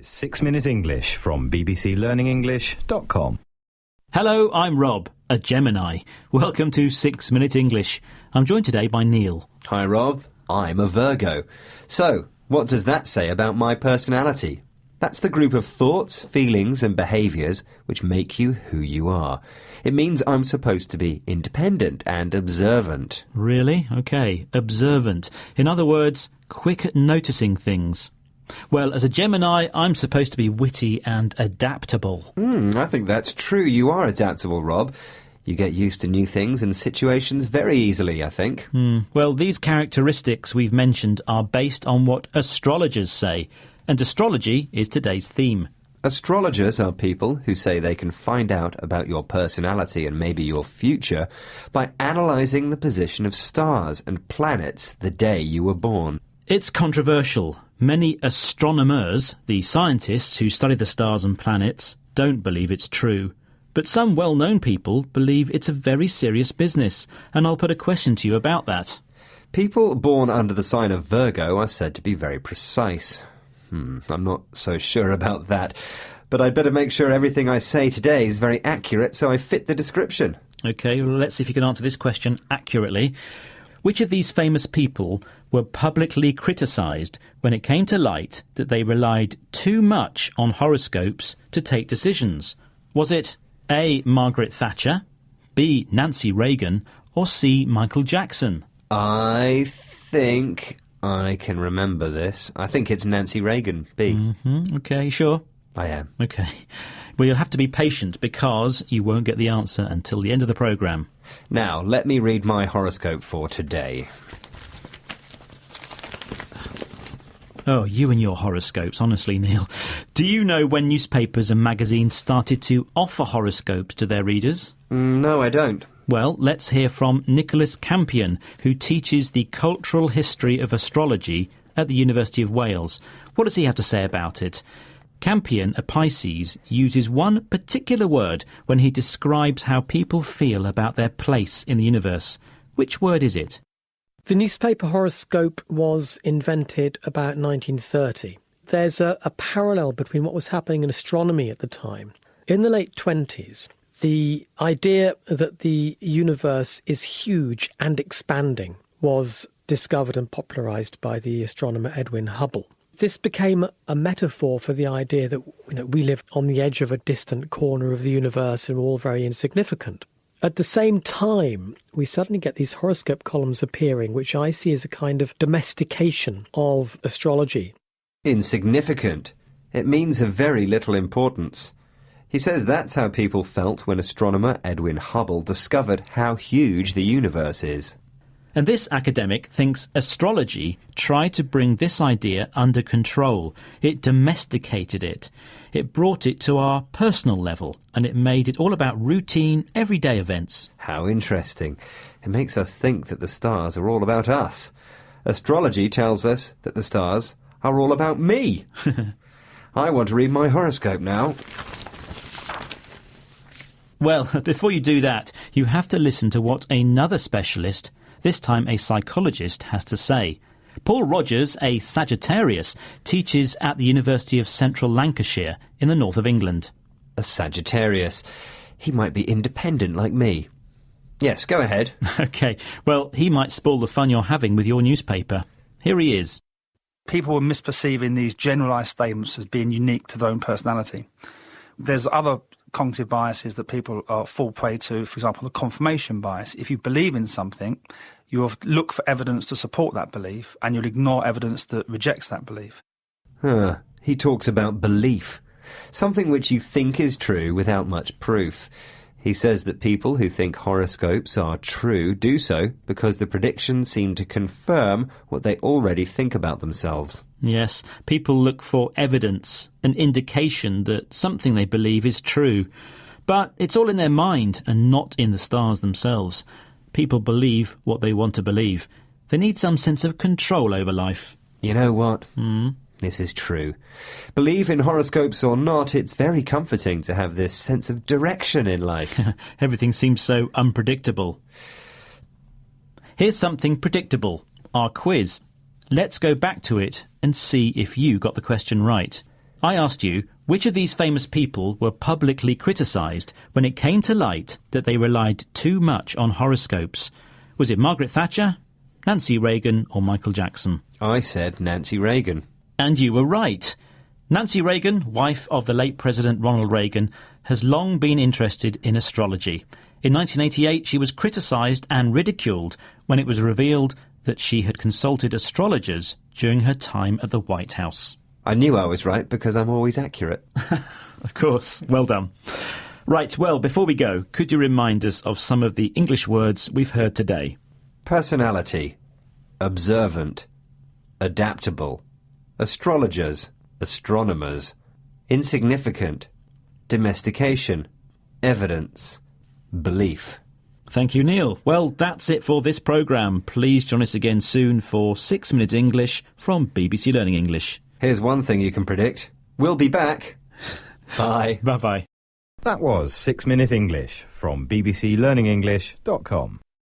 6 Minute English from bbclearningenglish.com. Hello, I'm Rob, a Gemini. Welcome to 6 Minute English. I'm joined today by Neil. Hi Rob, I'm a Virgo. So, what does that say about my personality? That's the group of thoughts, feelings and behaviours which make you who you are. It means I'm supposed to be independent and observant. Really? OK, observant. In other words, quick at noticing things. Well, as a Gemini, I'm supposed to be witty and adaptable. I think that's true. You are adaptable, Rob. You get used to new things and situations very easily, I think. Well, these characteristics we've mentioned are based on what astrologers say, and astrology is today's theme. Astrologers are people who say they can find out about your personality and maybe your future by analysing the position of stars and planets the day you were born. It's controversial. Many astronomers, the scientists who study the stars and planets, don't believe it's true. But some well-known people believe it's a very serious business, and I'll put a question to you about that. People born under the sign of Virgo are said to be very precise. I'm not so sure about that, but I'd better make sure everything I say today is very accurate so I fit the description. OK, well, let's see if you can answer this question accurately. Which of these famous people were publicly criticised when it came to light that they relied too much on horoscopes to take decisions? Was it A. Margaret Thatcher, B. Nancy Reagan, or C. Michael Jackson? I think I can remember this. I think it's Nancy Reagan, B. OK, sure? I am. OK. Well, you'll have to be patient because you won't get the answer until the end of the programme. Now, let me read my horoscope for today. Oh, you and your horoscopes, honestly, Neil. Do you know when newspapers and magazines started to offer horoscopes to their readers? No, I don't. Well, let's hear from Nicholas Campion, who teaches the cultural history of astrology at the University of Wales. What does he have to say about it? Campion, a Pisces, uses one particular word when he describes how people feel about their place in the universe. Which word is it? The newspaper horoscope was invented about 1930. There's a parallel between what was happening in astronomy at the time. In the late 20s, the idea that the universe is huge and expanding was discovered and popularised by the astronomer Edwin Hubble. This became a metaphor for the idea that we live on the edge of a distant corner of the universe and we're all very insignificant. At the same time, we suddenly get these horoscope columns appearing, which I see as a kind of domestication of astrology. Insignificant. It means of very little importance. He says that's how people felt when astronomer Edwin Hubble discovered how huge the universe is. And this academic thinks astrology tried to bring this idea under control. It domesticated it. It brought it to our personal level, and it made it all about routine, everyday events. How interesting. It makes us think that the stars are all about us. Astrology tells us that the stars are all about me. I want to read my horoscope now. Well, before you do that, you have to listen to what another specialist, this time a psychologist, has to say. Paul Rogers, a Sagittarius, teaches at the University of Central Lancashire in the north of England. A Sagittarius. He might be independent like me. Yes, go ahead. OK, well, he might spoil the fun you're having with your newspaper. Here he is. People were misperceiving these generalised statements as being unique to their own personality. There's other cognitive biases that people fall prey to, for example, the confirmation bias. If you believe in something, you'll look for evidence to support that belief, and you'll ignore evidence that rejects that belief. He talks about belief, something which you think is true without much proof. He says that people who think horoscopes are true do so because the predictions seem to confirm what they already think about themselves. Yes, people look for evidence, an indication that something they believe is true. But it's all in their mind and not in the stars themselves. People believe what they want to believe. They need some sense of control over life. You know what? This is true. Believe in horoscopes or not, it's very comforting to have this sense of direction in life. Everything seems so unpredictable. Here's something predictable, our quiz. Let's go back to it and see if you got the question right. I asked you, which of these famous people were publicly criticised when it came to light that they relied too much on horoscopes? Was it Margaret Thatcher, Nancy Reagan or Michael Jackson? I said Nancy Reagan. And you were right. Nancy Reagan, wife of the late President Ronald Reagan, has long been interested in astrology. In 1988, she was criticised and ridiculed when it was revealed that she had consulted astrologers during her time at the White House. I knew I was right because I'm always accurate. Of course. Well done. Right, well, before we go, could you remind us of some of the English words we've heard today? Personality, observant, adaptable, astrologers, astronomers, insignificant, domestication, evidence, belief. Thank you, Neil. Well, that's it for this programme. Please join us again soon for 6 Minutes English from BBC Learning English. Here's one thing you can predict. We'll be back. Bye. Bye-bye. That was 6 Minute English from bbclearningenglish.com.